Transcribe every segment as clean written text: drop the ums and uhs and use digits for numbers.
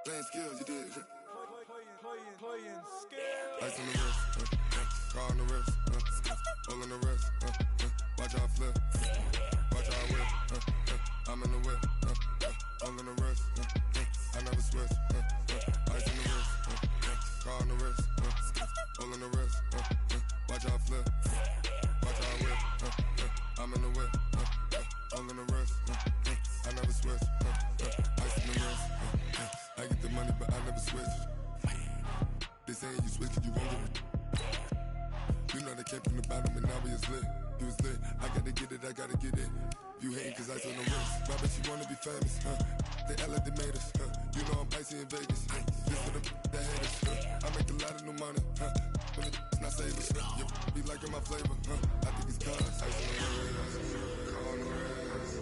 Playing skills, you did. Playing skills. Ice on the wrist, car on the wrist, all on the wrist, watch out flip, watch out whip, I'm in the whip, all on the wrist, I never switch, ice on the wrist, car on the wrist, all on the wrist, watch out flip, watch out whip, I'm in the whip, all on the wrist, I never switch, ice on the wrist, I get the money but I never switch. They saying you switch and you won't get it. You know they came from the bottom and now we is lit. You was lit, I gotta get it, I gotta get it. You hating cause ice on the wrist. Why bet you wanna be famous, They act like they made us, You know I'm icy in Vegas, This for them that hate us, I make a lot of new money, When it's not savers, You be liking my flavor, I think it's cause ice on the wrist, car on the wrist,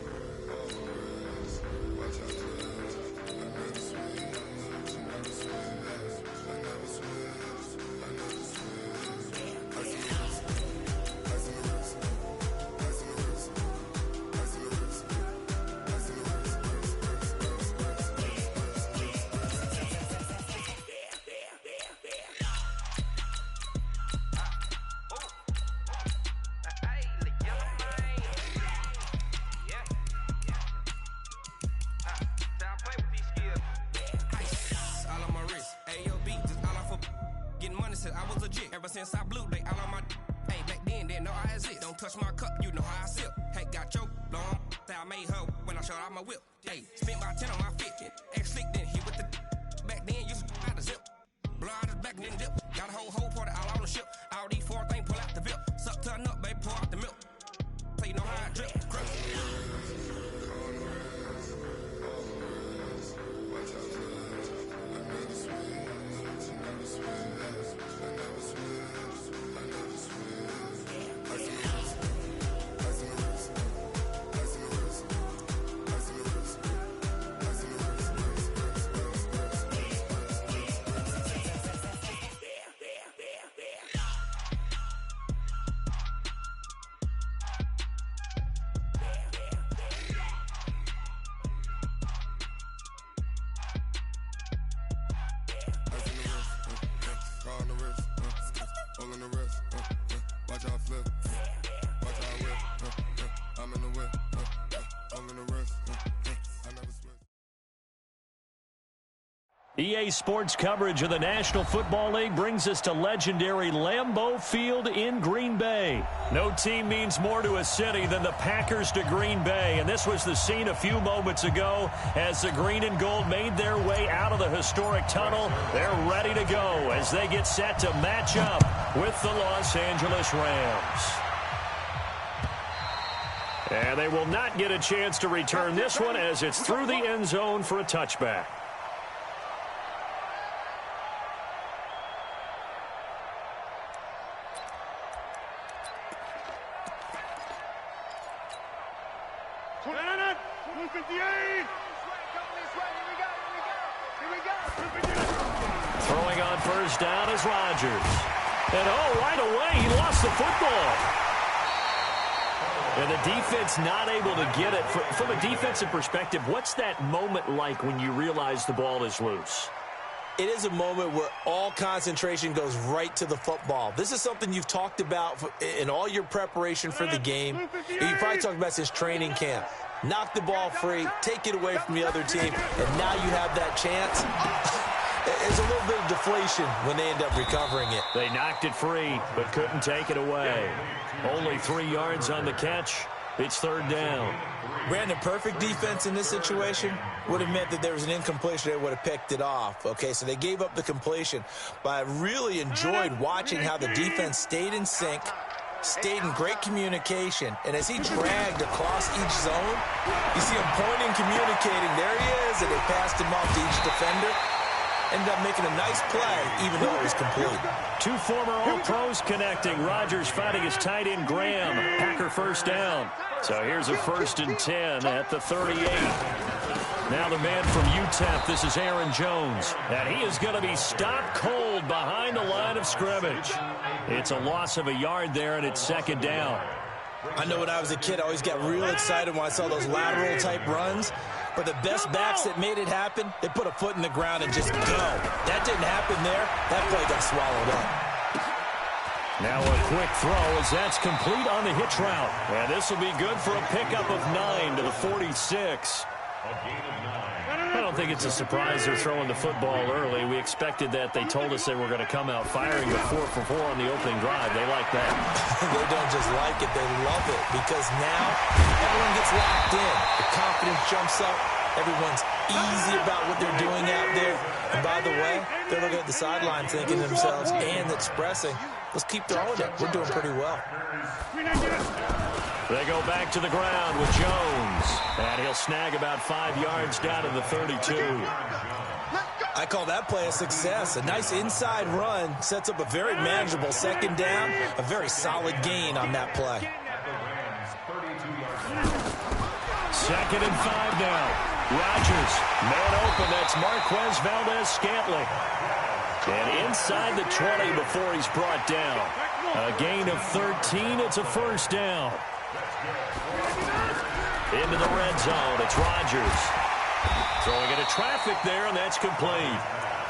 all on the wrist, watch out for this. I never switch, I never switch. I was legit ever since I blew they all on my hey back then didn't know I exist. Don't touch my cup, you know how I sip. Hey, got your long I made her when I showed out my whip. Hey, spent my 10 on my fit. Ex-slick then hit with the back then used to out the zip. Blow out his back and then dip. Got a whole party all on the ship. All these four things pull out the VIP. Suck turn up, baby, pour out the milk. So you know how I drip. Crap. EA Sports coverage of the National Football League brings us to legendary Lambeau Field in Green Bay. No team means more to a city than the Packers to Green Bay, and this was the scene a few moments ago as the green and gold made their way out of the historic tunnel. They're ready to go as they get set to match up with the Los Angeles Rams. And they will not get a chance to return this one as it's through the end zone for a touchback. Throwing on first down is Rodgers. And right away, he lost the football. And the defense not able to get it. From a defensive perspective, what's that moment like when you realize the ball is loose? It is a moment where all concentration goes right to the football. This is something you've talked about in all your preparation for the game. You probably talked about since training camp. Knock the ball free, take it away from the other team, and now you have that chance. There's a little bit of deflation when they end up recovering it. They knocked it free, but couldn't take it away. Only 3 yards on the catch. It's third down. Brandon, perfect defense in this situation would have meant that there was an incompletion. They would have picked it off. Okay, so they gave up the completion. But I really enjoyed watching how the defense stayed in sync, stayed in great communication. And as he dragged across each zone, you see him pointing, communicating. There he is, and they passed him off to each defender. Ended up making a nice play, even though it was complete. Two former All-Pros connecting. Rodgers finding his tight end, Graham. Packer first down. So here's a 1st and 10 at the 38. Now the man from UTEP, this is Aaron Jones. And he is going to be stopped cold behind the line of scrimmage. It's a loss of a yard there, and it's second down. I know when I was a kid, I always got real excited when I saw those lateral-type runs. But the best backs that made it happen, they put a foot in the ground and just go. That didn't happen there. That play got swallowed up. Now a quick throw as that's complete on the hitch route. And this will be good for a pickup of 9 to the 46. I don't think it's a surprise they're throwing the football early. We expected that. They told us they were going to come out firing with 4 for 4 on the opening drive. They like that. They don't just like it, they love it, because now everyone gets locked in. The confidence jumps up. Everyone's easy about what they're doing out there. And by the way, they're looking at the sideline thinking to themselves and expressing, let's keep throwing it. We're doing pretty well. They go back to the ground with Jones. And he'll snag about 5 yards down to the 32. I call that play a success. A nice inside run sets up a very manageable second down. A very solid gain on that play. 2nd and 5 now. Rodgers, man open. That's Marquez Valdez-Scantling. And inside the 20 before he's brought down. A gain of 13. It's a first down. Into the red zone. It's Rodgers. Throwing into traffic there, and that's complete.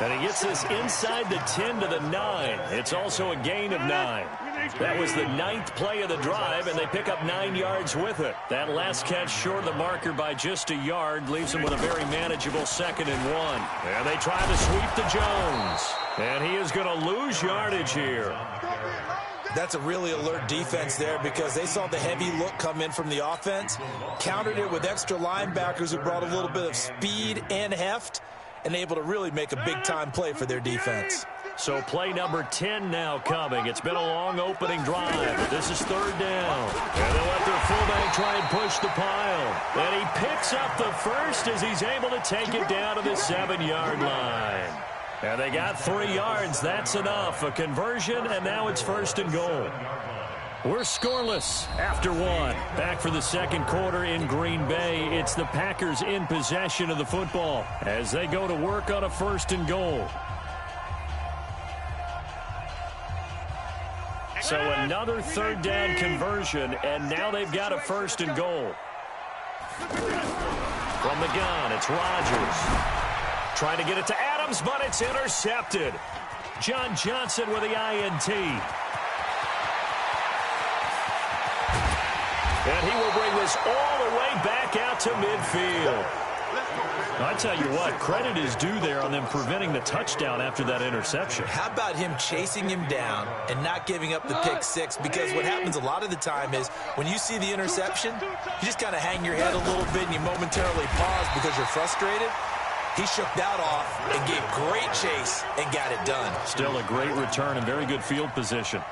And he gets this inside the 10 to the 9. It's also a gain of 9. That was the 9th play of the drive, and they pick up 9 yards with it. That last catch short of the marker by just a yard leaves them with a very manageable 2nd and 1. And they try to sweep to Jones. And he is going to lose yardage here. That's a really alert defense there because they saw the heavy look come in from the offense, countered it with extra linebackers who brought a little bit of speed and heft, and able to really make a big-time play for their defense. So play number 10 now coming. It's been a long opening drive. This is 3rd down. And they'll let their fullback try and push the pile. And he picks up the first as he's able to take it down to the 7-yard line. And they got 3 yards. That's enough. A conversion, and now it's 1st and goal. We're scoreless after 1. Back for the 2nd quarter in Green Bay. It's the Packers in possession of the football as they go to work on a 1st and goal. So another 3rd down conversion, and now they've got a 1st and goal. From the gun, it's Rodgers. Trying to get it to Adams, but it's intercepted. John Johnson with the INT. And he will bring this all the way back out to midfield. I tell you what, credit is due there on them preventing the touchdown after that interception. How about him chasing him down and not giving up the pick 6? Because what happens a lot of the time is when you see the interception, you just kind of hang your head a little bit and you momentarily pause because you're frustrated. He shook that off and gave great chase and got it done. Still a great return and very good field position.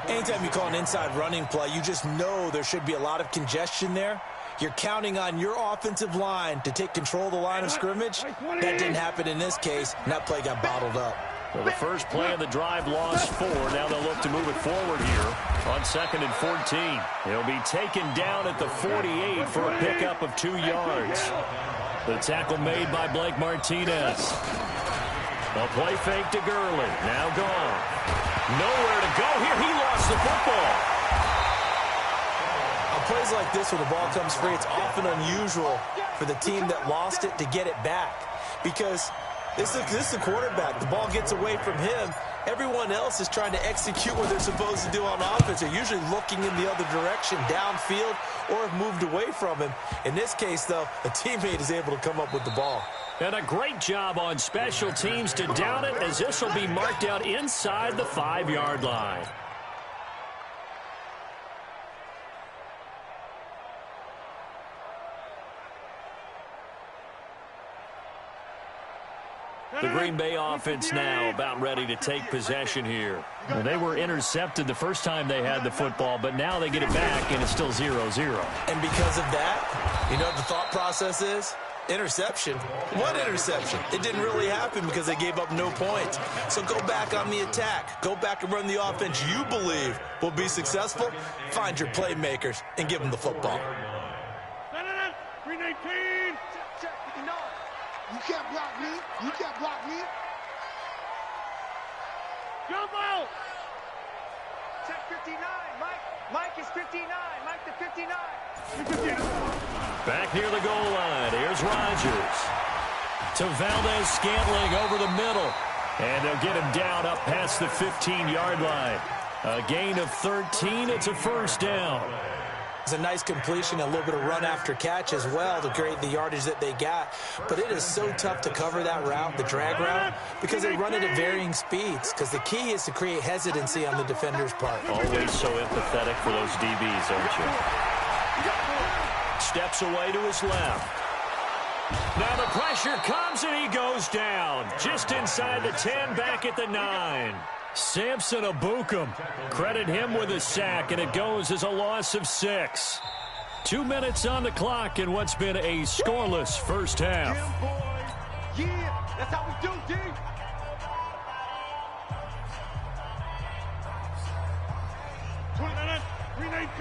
Anytime you call an inside running play, you just know there should be a lot of congestion there. You're counting on your offensive line to take control of the line of scrimmage. That didn't happen in this case, and that play got bottled up. Well, the first play of the drive lost 4. Now they'll look to move it forward here on 2nd and 14. He'll be taken down at the 48 for a pickup of 2 yards. The tackle made by Blake Martinez. A play fake to Gurley. Now gone. Nowhere to go here. He lost the football. On plays like this where the ball comes free, it's often unusual for the team that lost it to get it back. Because this is the quarterback. The ball gets away from him. Everyone else is trying to execute what they're supposed to do on offense. They're usually looking in the other direction, downfield, or have moved away from him. In this case, though, a teammate is able to come up with the ball. And a great job on special teams to down it, as this will be marked out inside the 5-yard line. The Green Bay offense now about ready to take possession here. Well, they were intercepted the first time they had the football, but now they get it back, and it's still 0-0. And because of that, you know what the thought process is? Interception. What interception? It didn't really happen because they gave up no points. So go back on the attack. Go back and run the offense you believe will be successful. Find your playmakers and give them the football. 319. You can't block me. You can't block me. Jump out. Check 59. Mike is 59. Mike the 59. Back near the goal line, here's Rodgers. To Valdez-Scantling over the middle. And they'll get him down up past the 15-yard line. A gain of 13. It's a first down. It's a nice completion, a little bit of run after catch as well to create the yardage that they got. But it is so tough to cover that route, the drag route, because they run it at varying speeds. Because the key is to create hesitancy on the defender's part. Always so empathetic for those DBs, aren't you? Steps away to his left. Now the pressure comes and he goes down. Just inside the 10, back at the 9. Samson Abukum. Credit him with a sack, and it goes as a loss of 6. 2 minutes on the clock in what's been a scoreless first half. Yeah, that's how we do, D.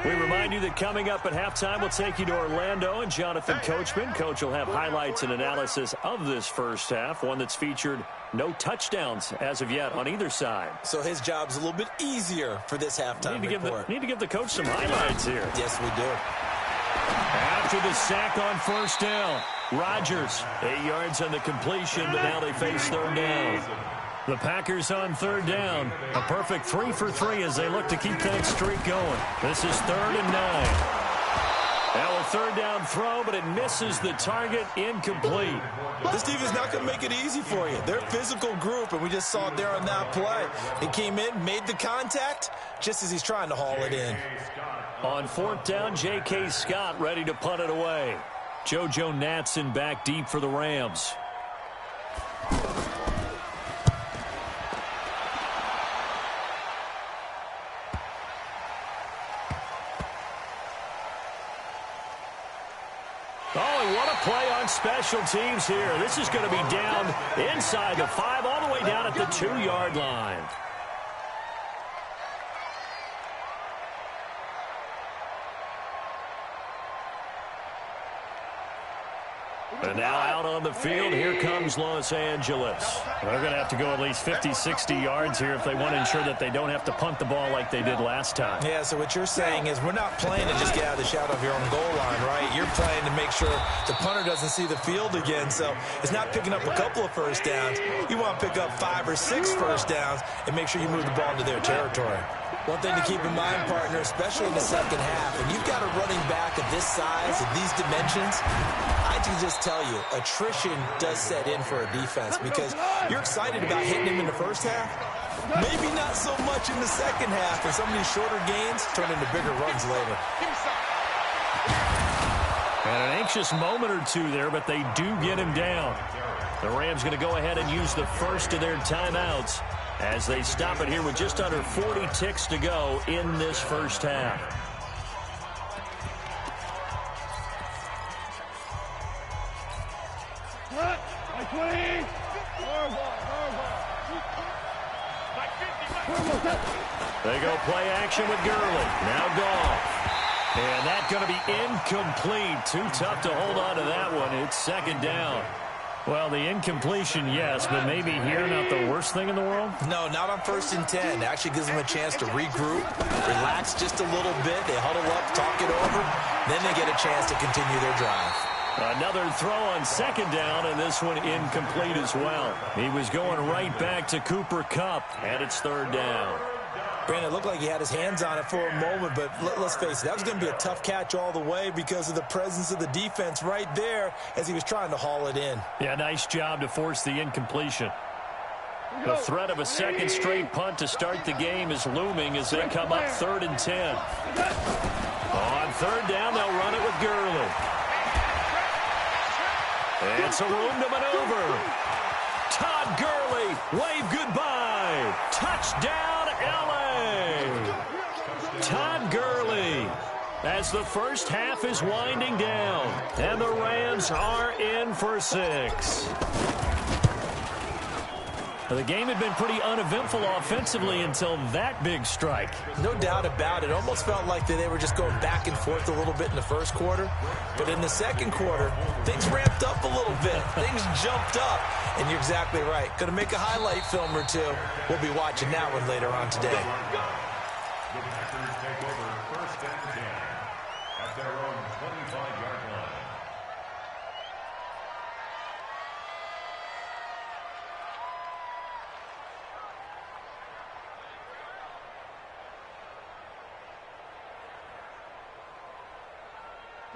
We remind you that coming up at halftime, we'll take you to Orlando and Jonathan Coachman. Coach will have highlights and analysis of this first half, one that's featured no touchdowns as of yet on either side. So his job's a little bit easier for this halftime report. Need to give the coach some highlights here. Yes, we do. After the sack on first down, Rodgers, 8 yards on the completion, but now they face third down. The Packers on third down. A perfect 3 for 3 as they look to keep that streak going. This is 3rd and 9. Now a third down throw, but it misses the target, incomplete. This defense is not going to make it easy for you. They're a physical group, and we just saw it there on that play. He came in, made the contact, just as he's trying to haul it in. On 4th down, J.K. Scott ready to punt it away. JoJo Natson back deep for the Rams. Play on special teams here. This is going to be down inside the 5, all the way down at the 2-yard line. And now out on the field, here comes Los Angeles. They're going to have to go at least 50, 60 yards here if they want to ensure that they don't have to punt the ball like they did last time. Yeah, so what you're saying is we're not playing to just get out of the shadow of your own goal line, right? You're playing to make sure the punter doesn't see the field again. So it's not picking up a couple of first downs. You want to pick up 5 or 6 first downs and make sure you move the ball into their territory. One thing to keep in mind, partner, especially in the second half, when you've got a running back of this size, of these dimensions, I can just tell you, attrition does set in for a defense because you're excited about hitting him in the first half. Maybe not so much in the second half, and some of these shorter gains turn into bigger runs later. And an anxious moment or two there, but they do get him down. The Rams going to go ahead and use the first of their timeouts as they stop it here with just under 40 ticks to go in this first half. They go play action with Gurley. Now Goff. And that's going to be incomplete. Too tough to hold on to that one. It's second down. Well, the incompletion, yes, but maybe here not the worst thing in the world? No, not on 1st and 10. It actually gives them a chance to regroup, relax just a little bit. They huddle up, talk it over. Then they get a chance to continue their drive. Another throw on second down, and this one incomplete as well. He was going right back to Cooper Kupp, and it's third down. Brandon, it looked like he had his hands on it for a moment, but let's face it, that was going to be a tough catch all the way because of the presence of the defense right there as he was trying to haul it in. Yeah, nice job to force the incompletion. The threat of a second straight punt to start the game is looming as they come up 3rd and 10. On third down, they'll run it with Gurley. It's a room to maneuver. Todd Gurley, wave goodbye. Touchdown, L.A. Todd Gurley as the first half is winding down. And the Rams are in for 6. The game had been pretty uneventful offensively until that big strike. No doubt about it. Almost felt like they were just going back and forth a little bit in the first quarter. But in the second quarter, things ramped up a little bit. Things jumped up. And you're exactly right. Going to make a highlight film or two. We'll be watching that one later on today. The Packers take over 1st and 10 at their own 25-yard line.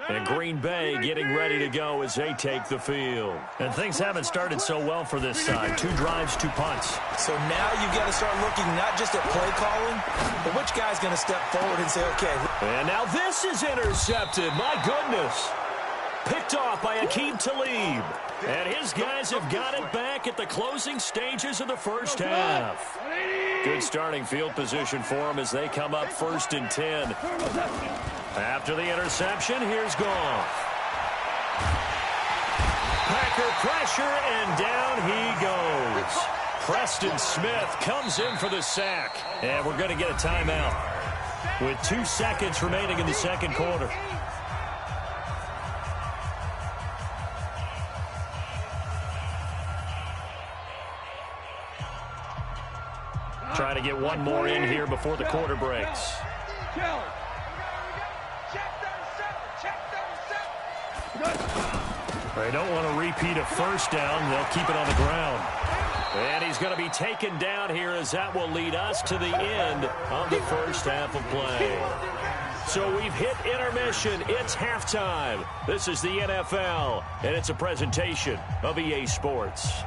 And Green Bay getting ready to go as they take the field. And things haven't started so well for this side. 2 drives, 2 punts. So now you've got to start looking not just at play calling, but which guy's going to step forward and say, okay. And now this is intercepted. My goodness. Picked off by Aqib Talib. And his guys have got it back at the closing stages of the first half. Good starting field position for them as they come up 1st and 10. After the interception, here's Goff. Packer pressure, and down he goes. Preston Smith comes in for the sack. And we're going to get a timeout with 2 seconds remaining in the second quarter. Trying to get one more in here before the quarter breaks. They don't want to repeat a first down. They'll keep it on the ground. And he's going to be taken down here as that will lead us to the end of the first half of play. So we've hit intermission. It's halftime. This is the NFL, and it's a presentation of EA Sports.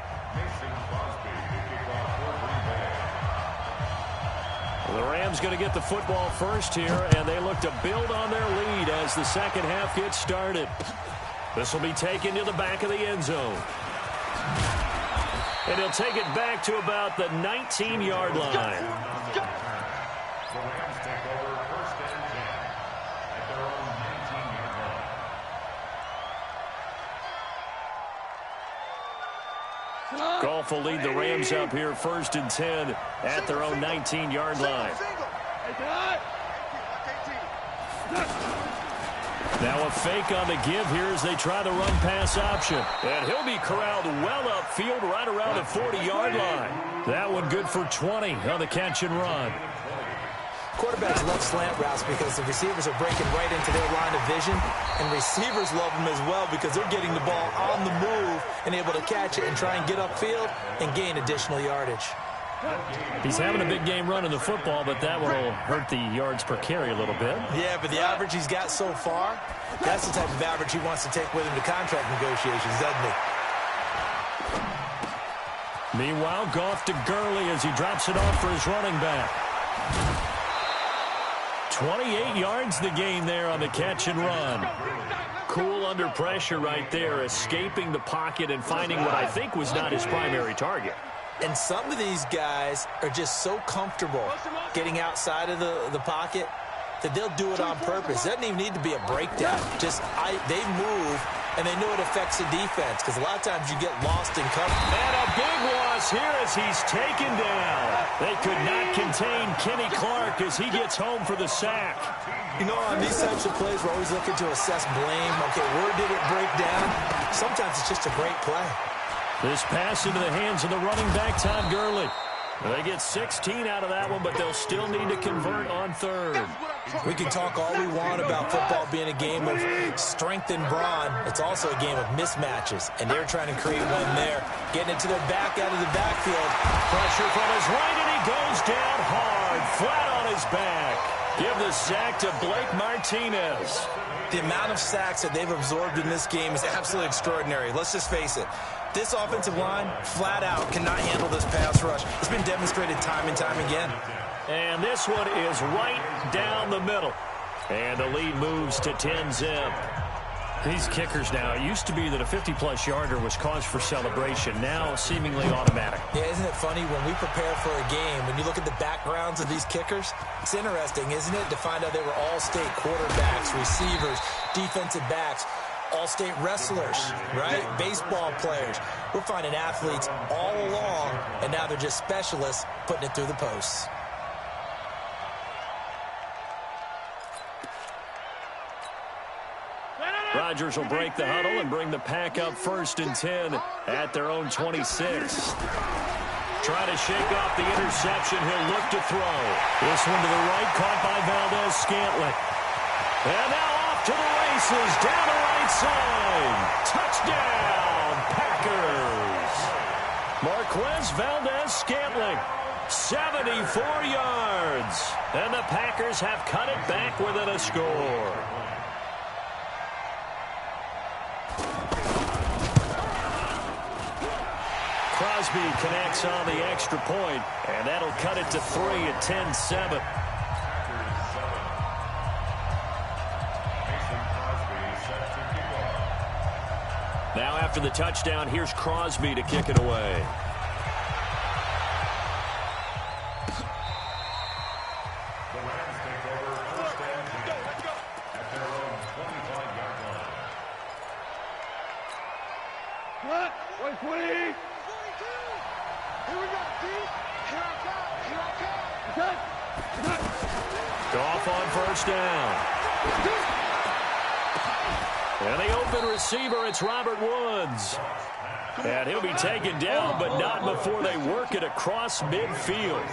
The Rams going to get the football first here, and they look to build on their lead as the second half gets started. This will be taken to the back of the end zone. And he'll take it back to about the 19-yard line. Goff will lead the Rams up here 1st and 10 at their own 19-yard line. Now a fake on the give here as they try the run-pass option. And he'll be corralled well upfield right around the 40-yard line. That one good for 20 on the catch and run. Quarterbacks love slant routes because the receivers are breaking right into their line of vision, and receivers love them as well because they're getting the ball on the move and able to catch it and try and get upfield and gain additional yardage. He's having a big game running the football, but that will hurt the yards per carry a little bit. Yeah, but the average he's got so far, that's the type of average he wants to take with him to contract negotiations, doesn't he? Meanwhile, Goff to Gurley as he drops it off for his running back. 28 yards the gain there on the catch and run. Cool under pressure right there, escaping the pocket and finding what I think was not his primary target. And some of these guys are just so comfortable getting outside of the pocket that they'll do it on purpose. It doesn't even need to be a breakdown. They move, and they know it affects the defense because a lot of times you get lost in cover. And a big loss here as he's taken down. They could not contain Kenny Clark as he gets home for the sack. You know, on these types of plays, we're always looking to assess blame. Okay, where did it break down? Sometimes it's just a great play. This pass into the hands of the running back, Todd Gurley. They get 16 out of that one, but they'll still need to convert on 3rd. We can talk all we want about football being a game of strength and brawn. It's also a game of mismatches, and they're trying to create one there. Getting it to their back out of the backfield. Pressure from his right, and he goes down hard, flat on his back. Give the sack to Blake Martinez. The amount of sacks that they've absorbed in this game is absolutely extraordinary. Let's just face it. This offensive line, flat out, cannot handle this pass rush. It's been demonstrated time and time again. And this one is right down the middle. And the lead moves to 10-zip. These kickers now, it used to be that a 50-plus yarder was cause for celebration. Now seemingly automatic. Yeah, isn't it funny when we prepare for a game, when you look at the backgrounds of these kickers, it's interesting, isn't it, to find out they were all-state quarterbacks, receivers, defensive backs, all-state wrestlers, right? Baseball players. We're finding athletes all along, and now they're just specialists putting it through the posts. Rodgers will break the huddle and bring the pack up 1st and 10 at their own 26. Try to shake off the interception. He'll look to throw. This one to the right, caught by Valdez-Scantling. And now off to the races, down the right side. Touchdown, Packers. Marquez Valdez-Scantling, 74 yards. And the Packers have cut it back within a score. Crosby connects on the extra point, and that'll cut it to 3 at 10-7. Now after the touchdown, here's Crosby to kick it away. The Rams take over first and 10 at their own 25-yard line. What? 120. 42. Here we go, D. Here I come. Here I come. Goff on first down. And the open receiver, it's Robert Woods. And he'll be taken down, but not before they work it across midfield.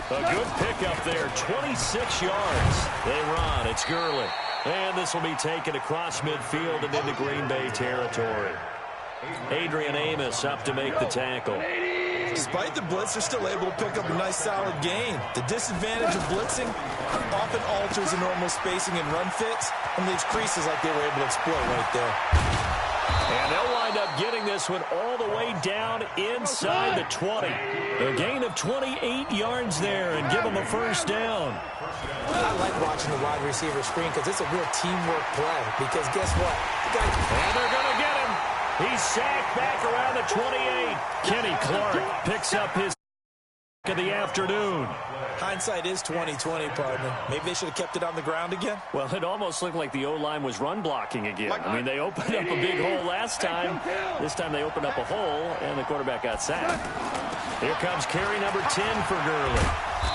A good pickup there, 26 yards. They run, it's Gurley. And this will be taken across midfield and into Green Bay territory. Adrian Amos up to make the tackle. Despite the blitz, they're still able to pick up a nice solid gain. The disadvantage of blitzing often alters the normal spacing and run fits and leaves creases like they were able to exploit right there. And they'll wind up getting this one all the way down inside the 20. A gain of 28 yards there and give them a first down. I like watching the wide receiver screen because it's a real teamwork play. Because guess what? And they're going to get him. He's sacked back around the 28. Kenny Clark picks up his of the afternoon. Hindsight is 20/20, partner. Maybe they should have kept it on the ground again. Well, it almost looked like the O-line was run blocking again. I mean, they opened up a big hole last time. This time they opened up a hole, and the quarterback got sacked. Here comes carry number 10 for Gurley.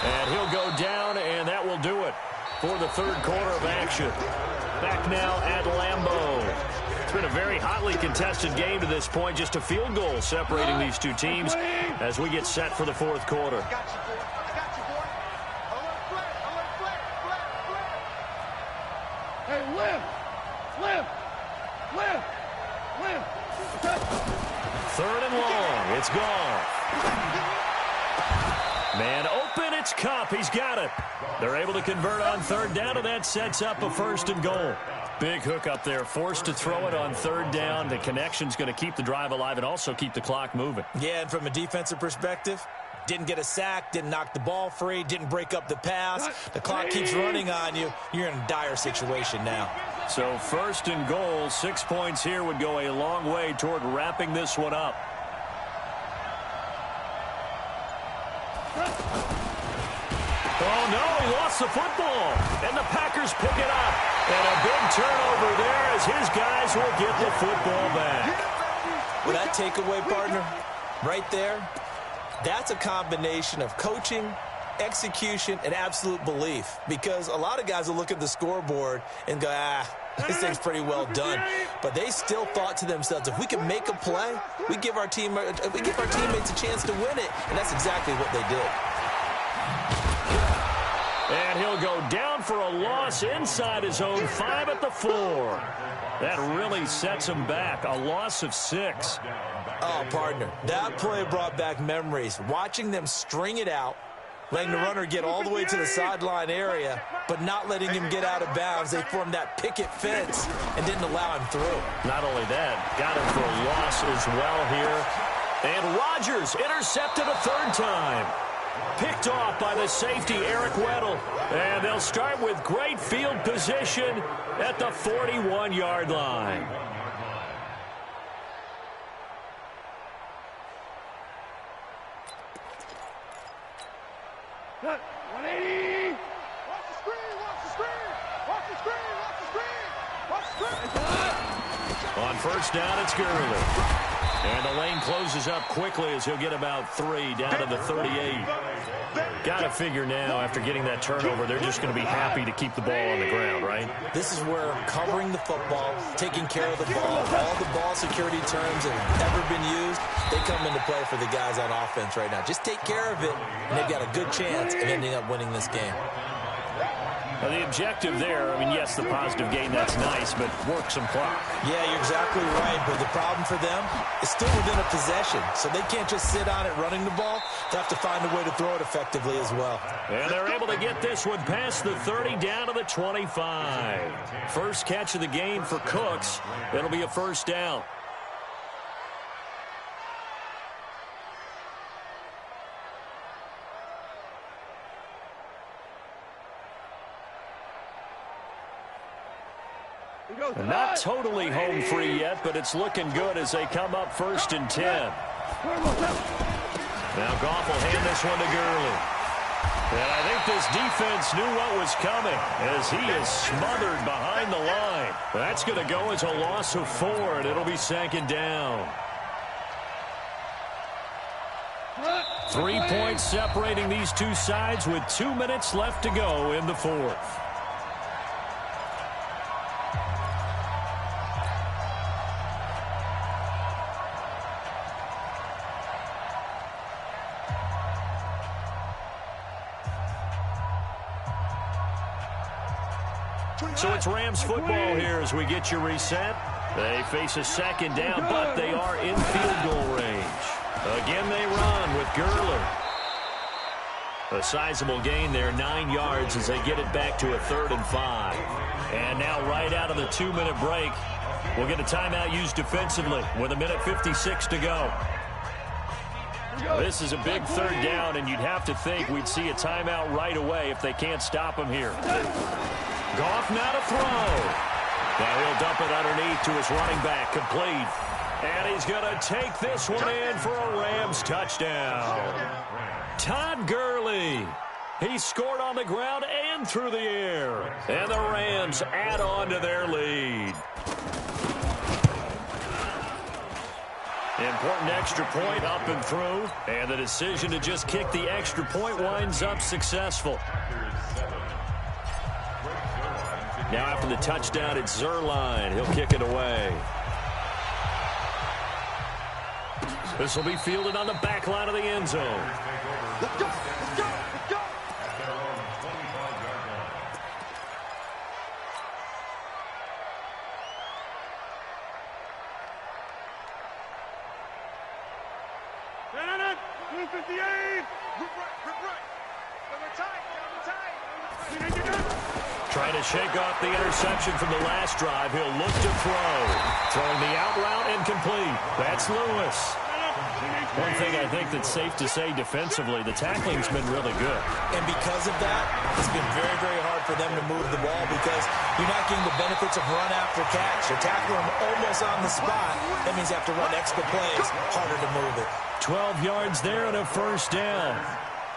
And he'll go down, and that will do it for the third quarter of action. Back now at Lambeau. It's been a very hotly contested game to this point. Just a field goal separating these two teams as we get set for the fourth quarter. I got you, boy. I got you, boy. Alert flare. Hey, Third and long. It's gone. Man open. It's Kupp. He's got it. They're able to convert on third down, and that sets up a first and goal. Big hook up there, forced to throw it on third down. The connection's going to keep the drive alive and also keep the clock moving. Yeah, and from a defensive perspective, didn't get a sack, didn't knock the ball free, didn't break up the pass. The clock keeps running on you. You're in a dire situation now. So first and goal, 6 points here would go a long way toward wrapping this one up. Oh, no, he lost the football. And the Packers pick it up. And a big turnover there as his guys will get the football back. Well, that takeaway, partner, right there, that's a combination of coaching, execution, and absolute belief. Because a lot of guys will look at the scoreboard and go, this thing's pretty well done. But they still thought to themselves, if we can make a play, we give our teammates a chance to win it. And that's exactly what they did. And he'll go down for a loss inside his own 5 at the 4. That really sets him back. A loss of 6. Oh, partner, that play brought back memories. Watching them string it out, letting the runner get all the way to the sideline area, but not letting him get out of bounds. They formed that picket fence and didn't allow him through. Not only that, got him for a loss as well here. And Rodgers intercepted a third time. Picked off by the safety, Eric Weddle. And they'll start with great field position at the 41-yard line. Cut. 180. Watch the screen. Watch the screen. Watch the screen. Watch the screen. Watch the screen. On first down, it's Gurley. And the lane closes up quickly as he'll get about 3 down to the 38. Got to figure now, after getting that turnover, they're just going to be happy to keep the ball on the ground, right? This is where covering the football, taking care of the ball, all the ball security terms that have ever been used, they come into play for the guys on offense right now. Just take care of it, and they've got a good chance of ending up winning this game. Well, the objective there, I mean, yes, the positive gain, that's nice, but work some clock. Yeah, you're exactly right, but the problem for them is still within a possession, so they can't just sit on it running the ball. They have to find a way to throw it effectively as well. And they're able to get this one past the 30 down to the 25. First catch of the game for Cooks. It'll be a first down. And not totally home free yet, but it's looking good as they come up 1st and 10. Now Goff will hand this one to Gurley. And I think this defense knew what was coming as he is smothered behind the line. That's going to go as a loss of 4, and it'll be 2nd down. 3 points separating these two sides with 2 minutes left to go in the 4th. So it's Rams football here as we get you reset. They face a 2nd down, but they are in field goal range. Again, they run with Gurley. A sizable gain there, 9 yards as they get it back to a 3rd and 5. And now right out of the 2-minute break, we'll get a timeout used defensively with 1:56 to go. This is a big 3rd down, and you'd have to think we'd see a timeout right away if they can't stop him here. Goff now to throw. Now he'll dump it underneath to his running back, complete. And he's going to take this one in for a Rams touchdown. Todd Gurley. He scored on the ground and through the air. And the Rams add on to their lead. Important extra point up and through. And the decision to just kick the extra point winds up successful. Now after the touchdown, it's Zerline. He'll kick it away. This will be fielded on the back line of the end zone. Let's go, let's go, let's go. No. 258. Rip right. They're tight. Trying to shake off the interception from the last drive. He'll look to throw. Throwing the out route incomplete. That's Lewis. One thing I think that's safe to say defensively, the tackling's been really good. And because of that, it's been very, very hard for them to move the ball because you're not getting the benefits of run after catch. You're tackling them almost on the spot. That means you have to run extra plays, harder to move it. 12 yards there and a 1st down.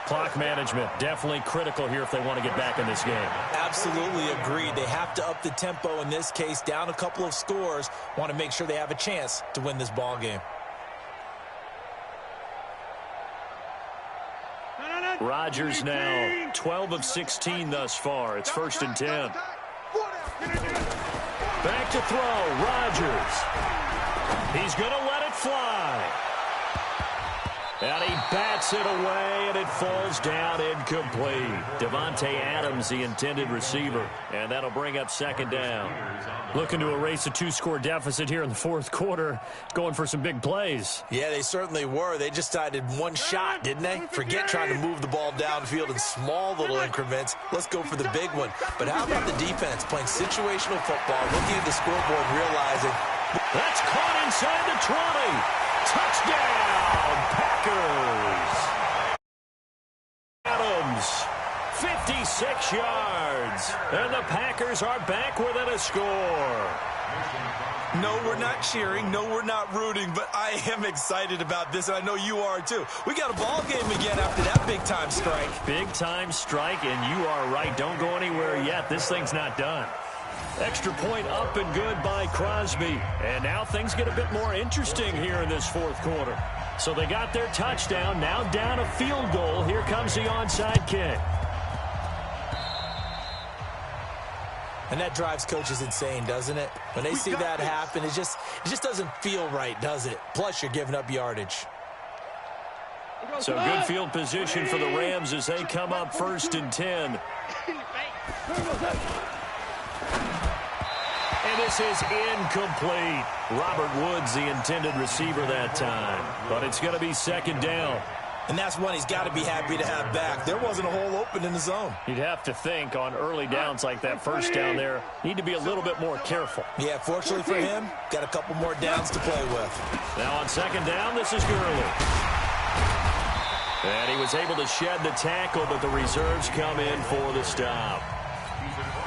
Clock management definitely critical here if they want to get back in this game. Absolutely agreed. They have to up the tempo in this case, down a couple of scores. Want to make sure they have a chance to win this ball game. Rodgers now 12 of 16 thus far. It's 1st and 10. Back to throw. Rodgers. He's going to let it fly. And he bats it away, and it falls down incomplete. Devontae Adams, the intended receiver. And that'll bring up 2nd down. Looking to erase a 2-score deficit here in the 4th quarter. Going for some big plays. Yeah, they certainly were. They just decided one shot, didn't they? Forget trying to move the ball downfield in small little increments. Let's go for the big one. But how about the defense playing situational football, looking at the scoreboard, realizing... That's caught inside the 20. Touchdown, Packers. Adams, 56 yards. And the Packers are back within a score. No, we're not cheering. No, we're not rooting. But I am excited about this, and I know you are too. We got a ball game again after that big-time strike. Big-time strike, and you are right. Don't go anywhere yet. This thing's not done. Extra point up and good by Crosby. And now things get a bit more interesting here in this 4th quarter. So they got their touchdown. Now down a field goal. Here comes the onside kick. And that drives coaches insane, doesn't it? When they see that happen, it just doesn't feel right, does it? Plus, you're giving up yardage. So good field position for the Rams as they come up 1st and 10. And this is incomplete. Robert Woods, the intended receiver that time. But it's going to be 2nd down. And that's one he's got to be happy to have back. There wasn't a hole open in the zone. You'd have to think on early downs like that 1st down there, need to be a little bit more careful. Yeah, fortunately for him, got a couple more downs to play with. Now on 2nd down, this is Gurley. And he was able to shed the tackle, but the reserves come in for the stop.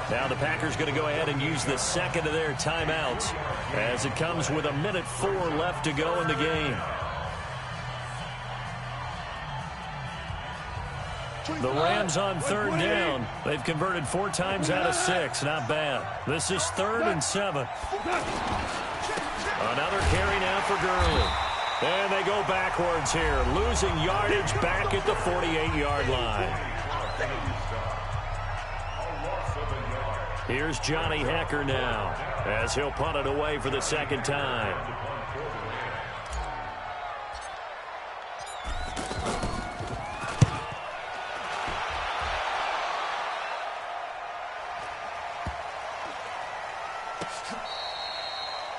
Now the Packers going to go ahead and use the second of their timeouts as it comes with 1:04 left to go in the game. The Rams on third down. They've converted 4 times out of 6. Not bad. This is 3rd and 7. Another carry now for Gurley. And they go backwards here, losing yardage back at the 48-yard line. Here's Johnny Hecker now as he'll punt it away for the second time.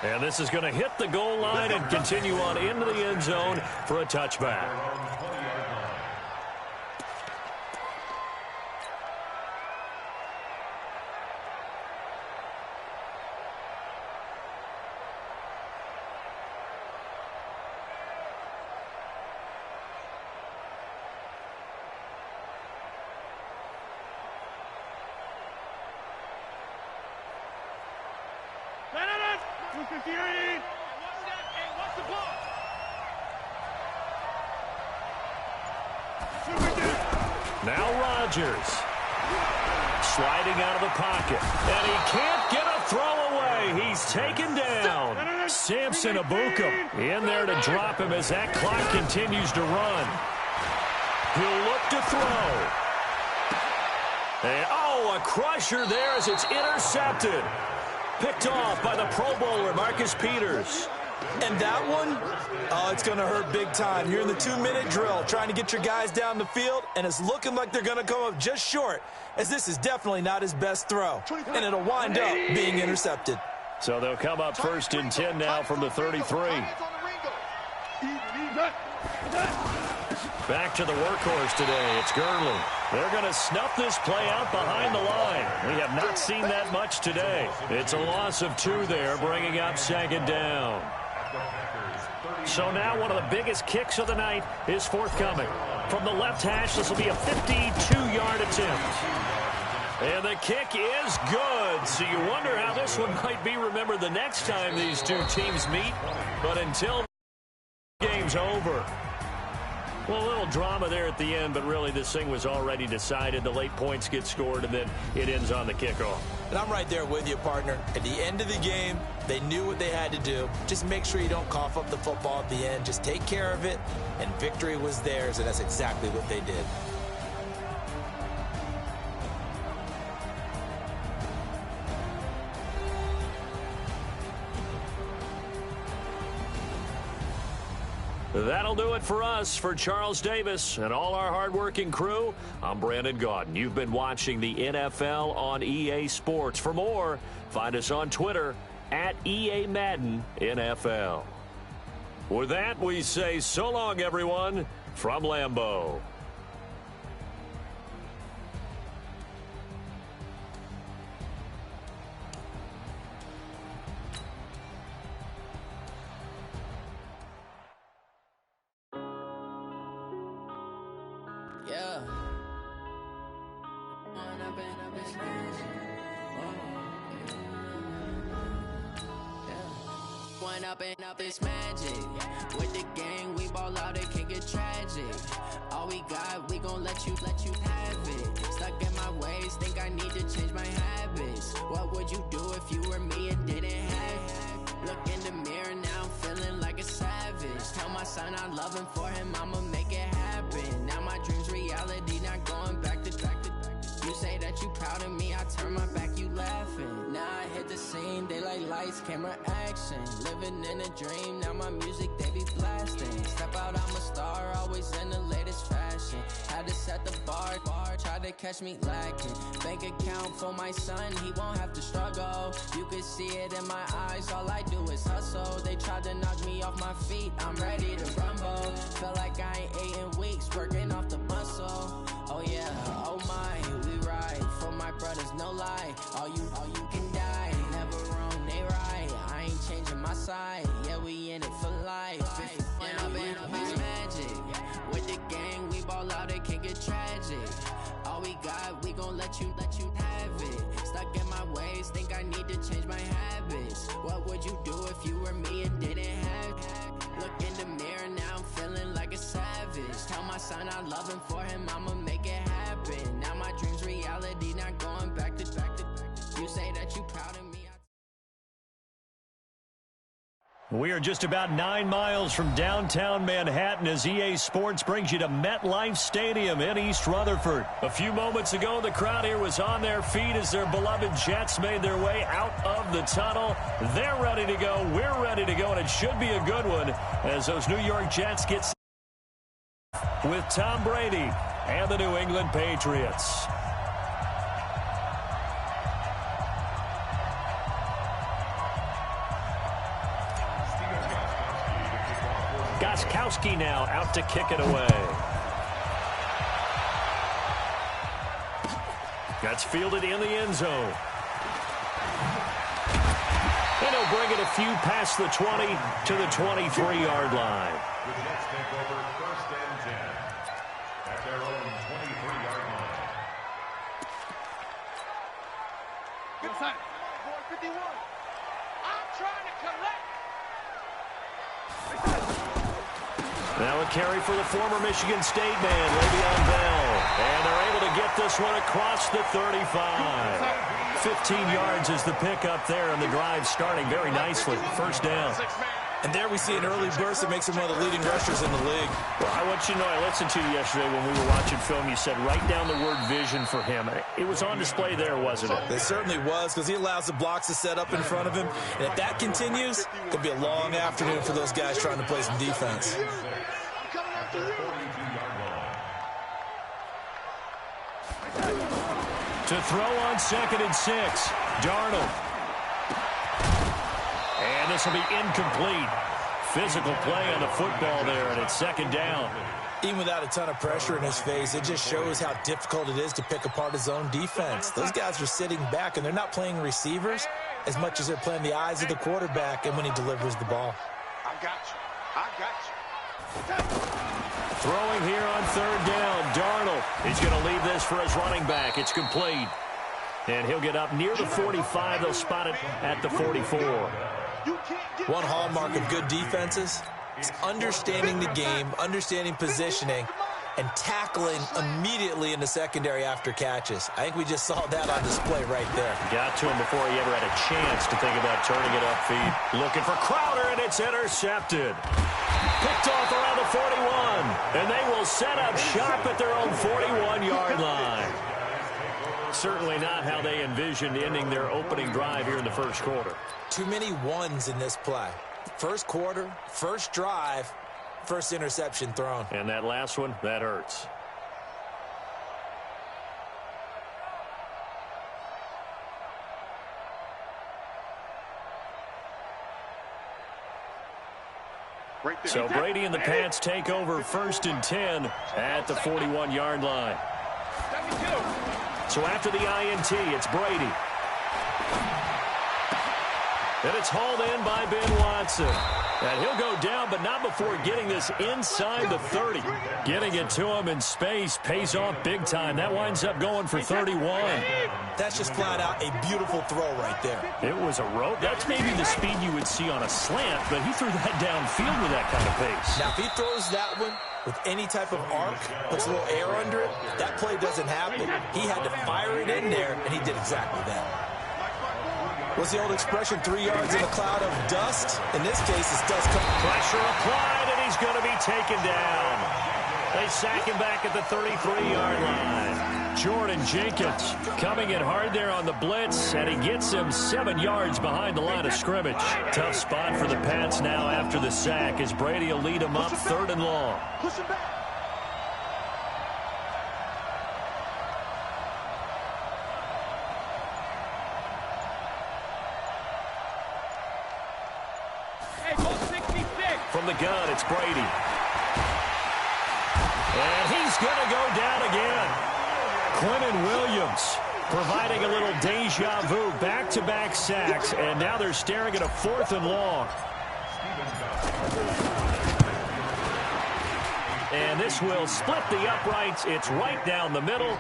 And this is going to hit the goal line and continue on into the end zone for a touchback. Now Rodgers sliding out of the pocket, and he can't get a throw away. He's taken down. Samson Abuka in there to drop him as that clock continues to run. He'll look to throw. And, a crusher there as it's intercepted. Picked off by the Pro Bowler, Marcus Peters. And that one, it's going to hurt big time. You're in the 2-minute drill trying to get your guys down the field, and it's looking like they're going to come up just short, as this is definitely not his best throw. And it'll wind up being intercepted. So they'll come up 1st and 10 now from the 33. Back to the workhorse today. It's Gurley. They're going to snuff this play out behind the line. We have not seen that much today. It's a loss of 2 there, bringing up 2nd down. So now one of the biggest kicks of the night is forthcoming. From the left hash, this will be a 52-yard attempt. And the kick is good. So you wonder how this one might be remembered the next time these two teams meet. But until the game's over. Well, a little drama there at the end, but really this thing was already decided. The late points get scored, and then it ends on the kickoff. And I'm right there with you, partner. At the end of the game, they knew what they had to do. Just make sure you don't cough up the football at the end. Just take care of it, and victory was theirs, and that's exactly what they did. That'll do it for us. For Charles Davis and all our hardworking crew, I'm Brandon Gaudin. You've been watching the NFL on EA Sports. For more, find us on Twitter at EA Madden NFL. With that, we say so long, everyone, from Lambeau. Yeah. Going up and up this magic. With the gang, we ball out, it can get tragic. All we got, we gon' let you have it. Stuck in my ways, think I need to change my habits. What would you do if you were me and didn't have it? Look in the mirror now, I'm feeling like a savage. Tell my son I love him, for him I'ma make it happen. Now my dream's reality, not going back to. You say that you proud of me, I turn my back, you laughing. Now I hit the scene, daylight lights, camera action. Living in a dream, now my music, they be blasting. Step out, I'm a star, always in the latest fashion. Had to set the bar, try to catch me lacking. Bank account for my son, he won't have to struggle. You can see it in my eyes, all I do is hustle. They tried to knock me off my feet, I'm ready to rumble. Felt like I ain't ate in weeks, working off the muscle. Oh yeah, oh my, we ride for my brothers, no lie. All you can die, never wrong, they right. I ain't changing my side, yeah, we in it for life. When up it's magic. With the gang, we ball out, it can get tragic. All we got, we gon' let you have it. Stuck in my ways, think I need to change my habits. What would you do if you were me and didn't have? Look in the mirror, now I'm feeling like a savage. Tell my son I love him, for him I'ma make it happen. Now my dream's reality, not going back to. You say that you proud of me. We are just about 9 miles from downtown Manhattan as EA Sports brings you to MetLife Stadium in East Rutherford. A few moments ago, the crowd here was on their feet as their beloved Jets made their way out of the tunnel. They're ready to go. We're ready to go, and it should be a good one as those New York Jets get with Tom Brady and the New England Patriots. Gostkowski now out to kick it away. That's fielded in the end zone. And he'll bring it a few past the 20 to the 23-yard line. The Jets take over 1st and 10 at their own 23-yard line. Good side. Boy, 51. I'm trying to collect. Now a carry for the former Michigan State man, Le'Veon Bell. And they're able to get this one across the 35. 15 yards is the pickup there, and the drive starting very nicely. First down. And there we see an early burst that makes him one of the leading rushers in the league. Well, I want you to know, I listened to you yesterday when we were watching film. You said write down the word vision for him. It was on display there, wasn't it? It certainly was, because he allows the blocks to set up in front of him. And if that continues, it could be a long afternoon for those guys trying to play some defense. To throw on 2nd and 6, Darnold. And this will be incomplete. Physical play on the football there, and it's 2nd down. Even without a ton of pressure in his face, it just shows how difficult it is to pick apart his own defense. Those guys are sitting back, and they're not playing receivers as much as they're playing the eyes of the quarterback and when he delivers the ball. I got you. I got you. Throwing here on 3rd down, Darnold. He's going to leave this for his running back. It's complete. And he'll get up near the 45. They'll spot it at the 44. One hallmark of good defenses is understanding the game, understanding positioning, and tackling immediately in the secondary after catches. I think we just saw that on display right there. Got to him before he ever had a chance to think about turning it upfield. Looking for Crowder, and it's intercepted. Picked off around the 41, and they will set up shop at their own 41-yard line. Certainly not how they envisioned ending their opening drive here in the first quarter. Too many ones in this play. First quarter, first drive, first interception thrown. And that last one, that hurts. So Brady and the Pats take over 1st and 10 at the 41-yard line. So after the INT, it's Brady. And it's hauled in by Ben Watson. And he'll go down, but not before getting this inside the 30. Getting it to him in space pays off big time. That winds up going for 31. That's just flat out a beautiful throw right there. It was a rope. That's maybe the speed you would see on a slant, but he threw that downfield with that kind of pace. Now, if he throws that one with any type of arc, puts a little air under it, that play doesn't happen. He had to fire it in there, and he did exactly that. What's the old expression, 3 yards in a cloud of dust? In this case, it's dust coming. Pressure applied, and he's going to be taken down. They sack him back at the 33-yard line. Jordan Jenkins coming in hard there on the blitz, and he gets him 7 yards behind the line of scrimmage. Tough spot for the Pats now after the sack as Brady will lead him up 3rd and long. Push him back. From the gun, it's Brady. And he's going to go down again. Quinnen Williams providing a little deja vu, back-to-back sacks, and now they're staring at a 4th and long. And And this will split the uprights. It's right down the middle.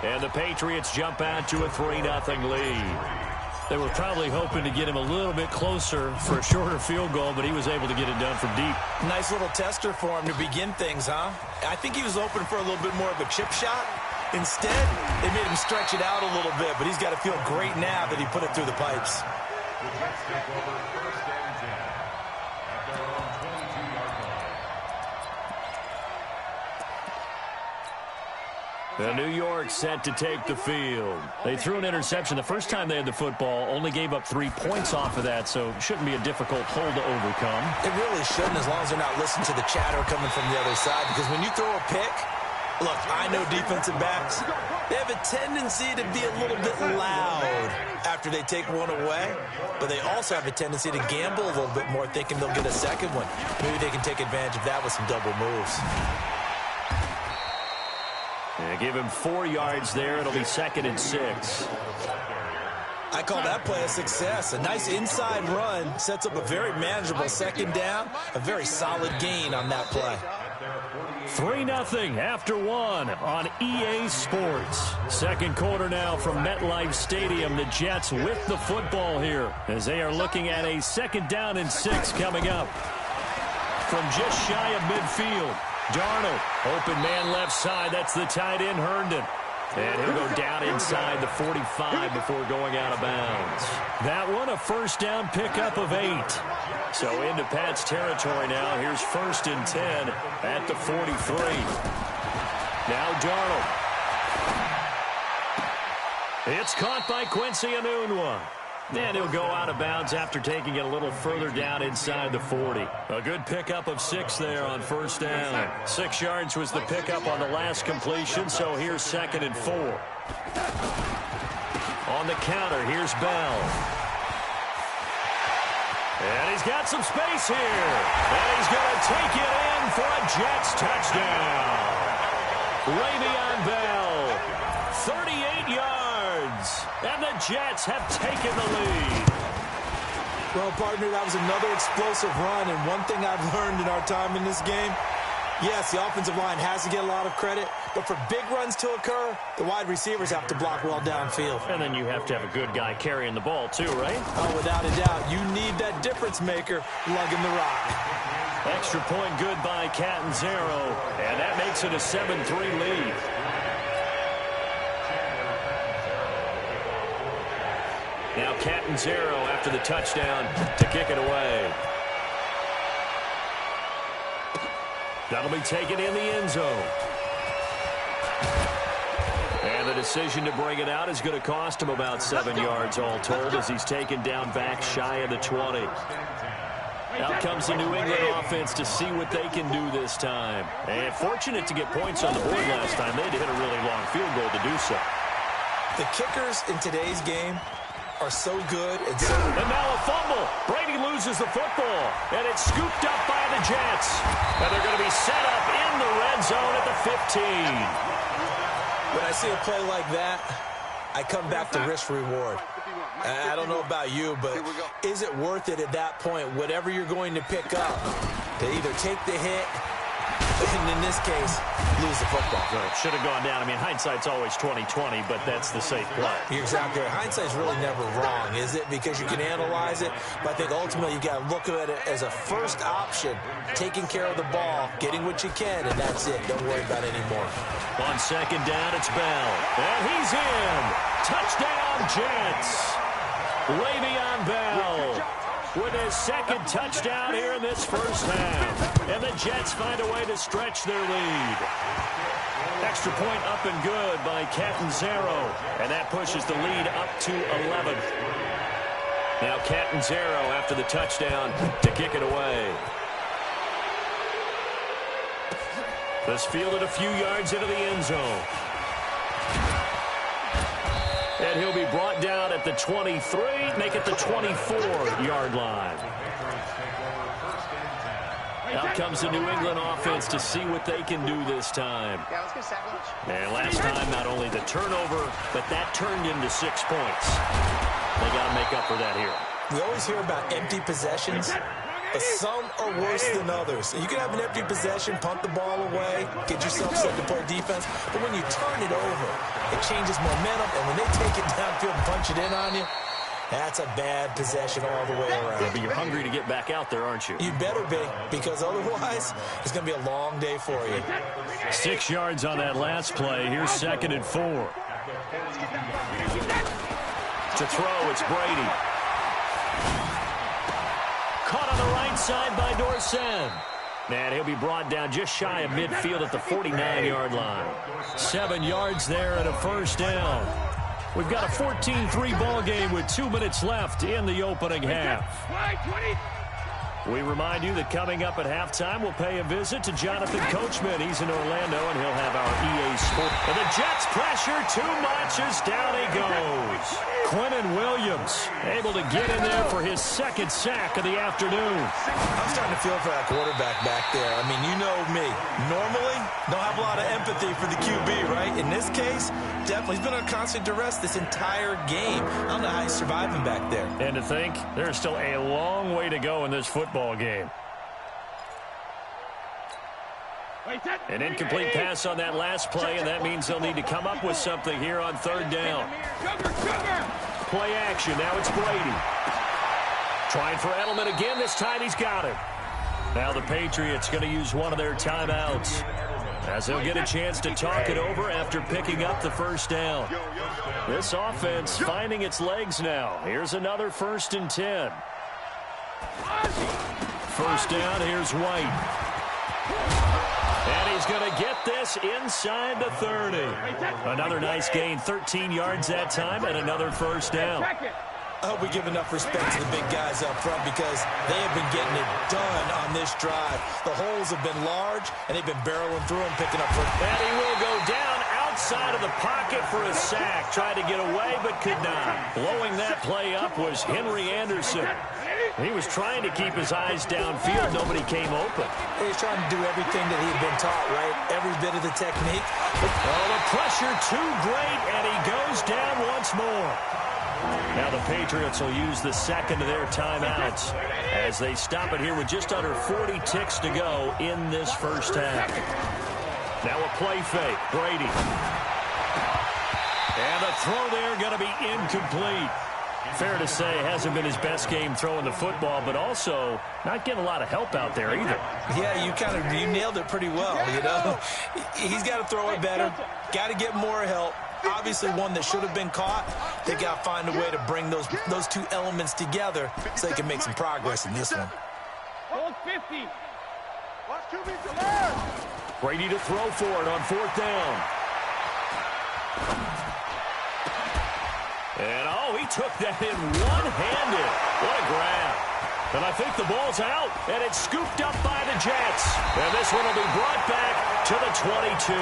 And the Patriots jump out to a 3-0 lead. They were probably hoping to get him a little bit closer for a shorter field goal, but he was able to get it done from deep. Nice little tester for him to begin things, huh? I think he was open for a little bit more of a chip shot. Instead, they made him stretch it out a little bit, but he's got to feel great now that he put it through the pipes. The Jets take over 1st and 10 at their own 22-yard line. The New York set to take the field. They threw an interception the first time they had the football, only gave up 3 points off of that, so shouldn't be a difficult hole to overcome. It really shouldn't, as long as they're not listening to the chatter coming from the other side, because when you throw a pick, look, I know defensive backs, they have a tendency to be a little bit loud after they take one away, but they also have a tendency to gamble a little bit more, thinking they'll get a second one. Maybe they can take advantage of that with some double moves. Yeah, give him 4 yards there. It'll be 2nd and 6. I call that play a success. A nice inside run sets up a very manageable 2nd down, a very solid gain on that play. 3-0 after 1 on EA Sports. Second quarter now from MetLife Stadium. The Jets with the football here as they are looking at a 2nd down and 6 coming up. From just shy of midfield, Darnold, open man left side. That's the tight end, Herndon. And he'll go down inside the 45 before going out of bounds. That one, a 1st down pickup of 8. So into Pat's territory now. Here's 1st and 10 at the 43. Now Darnold. It's caught by Quincy Enunwa. And he'll go out of bounds after taking it a little further down inside the 40. A good pickup of 6 there on 1st down. 6 yards was the pickup on the last completion, so here's 2nd and 4. On the counter, here's Bell. And he's got some space here. And he's going to take it in for a Jets touchdown. Le'Veon Bell, 38 yards. And the Jets have taken the lead. Well, partner, that was another explosive run, and one thing I've learned in our time in this game, yes, the offensive line has to get a lot of credit, but for big runs to occur, the wide receivers have to block well downfield. And then you have to have a good guy carrying the ball too, right? Oh, without a doubt. You need that difference maker lugging the rock. Extra point good by Catanzaro, and that makes it a 7-3 lead. Now Catanzaro after the touchdown to kick it away. That'll be taken in the end zone. And the decision to bring it out is going to cost him about 7 yards all told as he's taken down back shy of the 20. Out comes the New England offense to see what they can do this time. And fortunate to get points on the board last time. They had to hit a really long field goal to do so. The kickers in today's game are so good and so... And now a fumble. Brady loses the football. And it's scooped up by the Jets. And they're going to be set up in the red zone at the 15. When I see a play like that, I come back to risk-reward. I don't know about you, but is it worth it at that point, whatever you're going to pick up, to either take the hit, and in this case, lose the football? Right. Should have gone down. I mean, hindsight's always 20/20, but that's the safe play. You're exactly right. Hindsight's really never wrong, is it? Because you can analyze it, but I think ultimately you got to look at it as a first option, taking care of the ball, getting what you can, and that's it. Don't worry about it anymore. On 2nd down, it's Bell. And he's in. Touchdown, Jets. Le'Veon Bell with his 2nd touchdown here in this first half. And the Jets find a way to stretch their lead. Extra point up and good by Catanzaro. And that pushes the lead up to 11. Now Catanzaro after the touchdown to kick it away. This fielded a few yards into the end zone. And he'll be brought down at the 23, make it the 24-yard line. Out comes the New England offense to see what they can do this time. And last time, not only the turnover, but that turned into 6 points. They got to make up for that here. We always hear about empty possessions. but some are worse than others. You can have an empty possession, punt the ball away, get yourself set to play defense, but when you turn it over, it changes momentum, and when they take it downfield and punch it in on you, that's a bad possession all the way around. Yeah, but you're hungry to get back out there, aren't you? You better be, because otherwise, it's going to be a long day for you. 6 yards on that last play. Here's 2nd and 4. To throw, it's Brady. Caught on the right side by Dorsett. And he'll be brought down just shy of midfield at the 49-yard line. 7 yards there and a first down. We've got a 14-3 ball game with 2 minutes left in the opening half. We remind you that coming up at halftime, we'll pay a visit to Jonathan Coachman. He's in Orlando, and he'll have our EA Sport. And the Jets pressure too much as down he goes. Quinnen Williams able to get in there for his 2nd sack of the afternoon. I'm starting to feel for that quarterback back there. I mean, you know me. Normally, don't have a lot of empathy for the QB, right? In this case, definitely. He's been on constant duress this entire game. I don't know how he's surviving back there. And to think, there's still a long way to go in this football game. An incomplete pass on that last play, and that means they'll need to come up with something here on 3rd down. Play action. Now it's Brady. Trying for Edelman again. This time he's got it. Now the Patriots going to use one of their timeouts, as they'll get a chance to talk it over after picking up the first down. This offense finding its legs now. Here's another 1st and 10. First down, here's White. And he's going to get this inside the 30. Another nice gain, 13 yards that time, and another first down. I hope we give enough respect to the big guys up front, because they have been getting it done on this drive. The holes have been large, and they've been barreling through them, picking up first. And he will go down outside of the pocket for a sack. Tried to get away, but could not. Blowing that play up was Henry Anderson. He was trying to keep his eyes downfield. Nobody came open. He's trying to do everything that he had been taught, right? Every bit of the technique. Oh, the pressure too great, and he goes down once more. Now the Patriots will use the 2nd of their timeouts as they stop it here with just under 40 ticks to go in this first half. Now a play fake. Brady. And the throw there going to be incomplete. Fair to say, hasn't been his best game throwing the football, but also not getting a lot of help out there either. Yeah, you nailed it pretty well, you know. He's got to throw it better, got to get more help. Obviously one that should have been caught. They got to find a way to bring those two elements together so they can make some progress in this one. Hold 50. Watch QB to learn. Brady to throw for it on 4th down. And, oh, he took that in one-handed. What a grab. And I think the ball's out, and it's scooped up by the Jets. And this one will be brought back to the 22.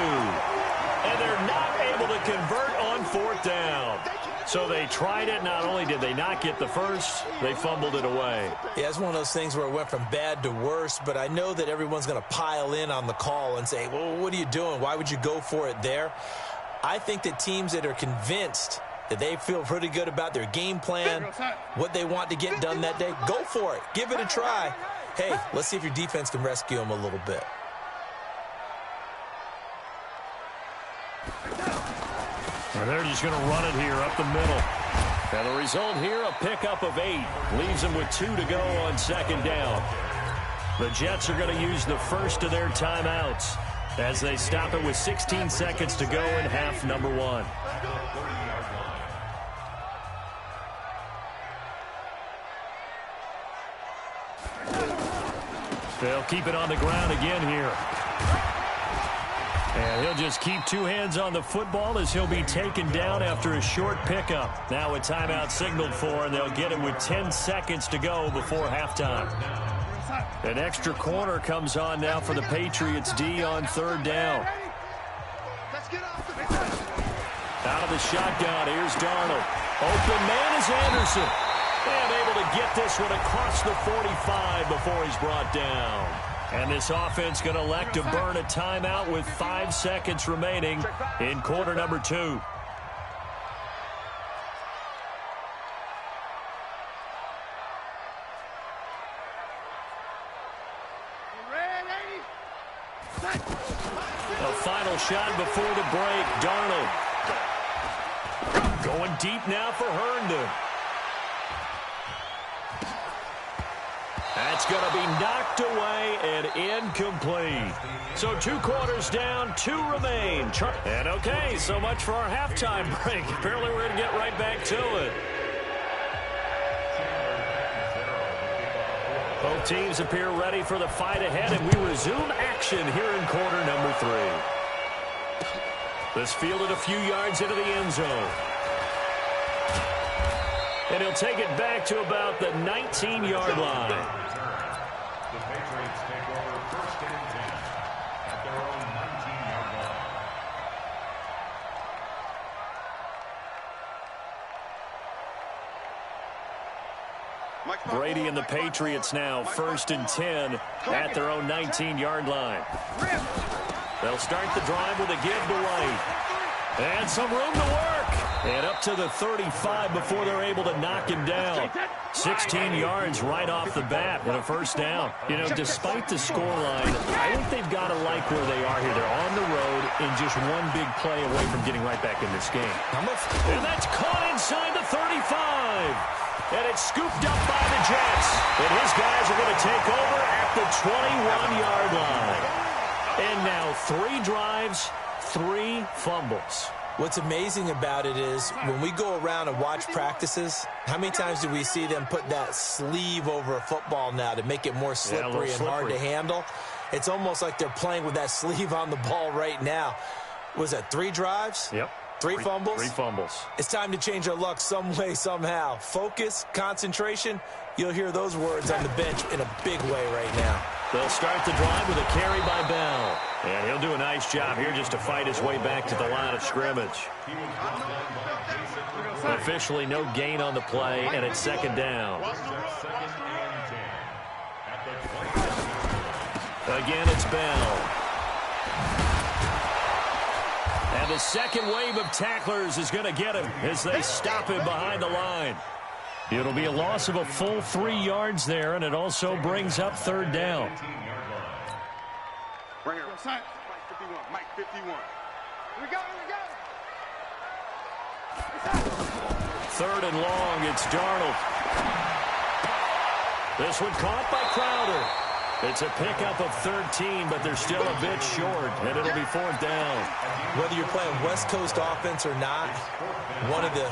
And they're not able to convert on 4th down. So they tried it. Not only did they not get the first, they fumbled it away. Yeah, it's one of those things where it went from bad to worse, but I know that everyone's going to pile in on the call and say, well, what are you doing? Why would you go for it there? I think that teams that are convinced that they feel pretty good about their game plan, what they want to get done that day, go for it. Give it a try. Hey, let's see if your defense can rescue them a little bit. And they're just going to run it here up the middle. And the result here, a pickup of 8. Leaves them with 2 to go on 2nd down. The Jets are going to use the first of their timeouts as they stop it with 16 seconds to go in half number 1. They'll keep it on the ground again here. And he'll just keep 2 hands on the football as he'll be taken down after a short pickup. Now a timeout signaled for, and they'll get him with 10 seconds to go before halftime. An extra corner comes on now for the Patriots D on 3rd down. Out of the shotgun, here's Darnold. Open man is Anderson. And able to get this one across the 45 before he's brought down. And this offense going to elect to burn a timeout with 5 seconds remaining in quarter number 2. A final shot before the break. Darnold going deep now for Herndon. That's going to be knocked away and incomplete. So 2 quarters down, 2 remain. And okay, so much for our halftime break. Apparently we're going to get right back to it. Both teams appear ready for the fight ahead, and we resume action here in quarter number 3. This fielded a few yards into the end zone. And he'll take it back to about the 19-yard line. The Patriots take over first and 10 at their own 19-yard line. Brady and the Patriots now first and 10 at their own 19-yard line. They'll start the drive with a give to White. And some room to work. And up to the 35 before they're able to knock him down. 16 yards right off the bat and a first down. You know, despite the scoreline, I think they've got to like where they are here. They're on the road and just one big play away from getting right back in this game. And that's caught inside the 35. And it's scooped up by the Jets. And his guys are going to take over at the 21-yard line. And now 3 drives, 3 fumbles. What's amazing about it is when we go around and watch practices, how many times do we see them put that sleeve over a football now to make it more slippery and hard to handle? It's almost like they're playing with that sleeve on the ball right now. Was that 3 drives? Yep. 3 fumbles? 3 fumbles. It's time to change our luck some way, somehow. Focus, concentration, you'll hear those words on the bench in a big way right now. They'll start the drive with a carry by Bell. And he'll do a nice job here just to fight his way back to the line of scrimmage. Officially no gain on the play, and it's second down. Again, it's Bell. And the second wave of tacklers is going to get him as they stop him behind the line. It'll be a loss of a full 3 yards there, and it also brings up third down. Right here. Mike 51. Mike 51. Here we go. Third and long, it's Darnold. This one caught by Crowder. It's a pickup of 13, but they're still a bit short, and it'll be fourth down. Whether you're playing West Coast offense or not, one of the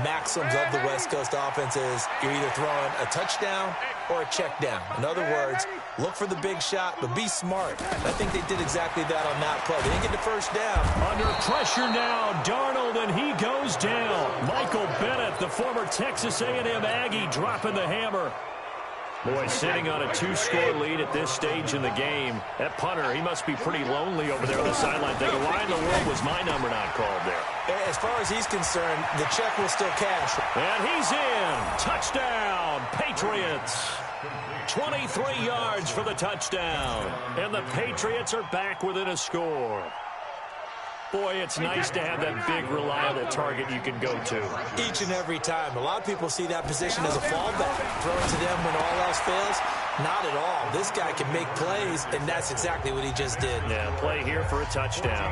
maxims of the West Coast offense is you're either throwing a touchdown or a check down. In other words, look for the big shot, but be smart. I think they did exactly that on that play. They didn't get the first down. Under pressure now, Darnold, and he goes down. Michael Bennett, the former Texas A&M Aggie, dropping the hammer. Boy, sitting on a 2-score lead at this stage in the game. That punter, he must be pretty lonely over there on the sideline thinking, why in the world was my number not called there? As far as he's concerned, the check will still cash. And he's in. Touchdown, Patriots. 23 yards for the touchdown. And the Patriots are back within a score. Boy, it's nice to have that big, reliable target you can go to. Each and every time. A lot of people see that position as a fallback. Throw it to them when all else fails. Not at all. This guy can make plays, and that's exactly what he just did. Yeah, play here for a touchdown.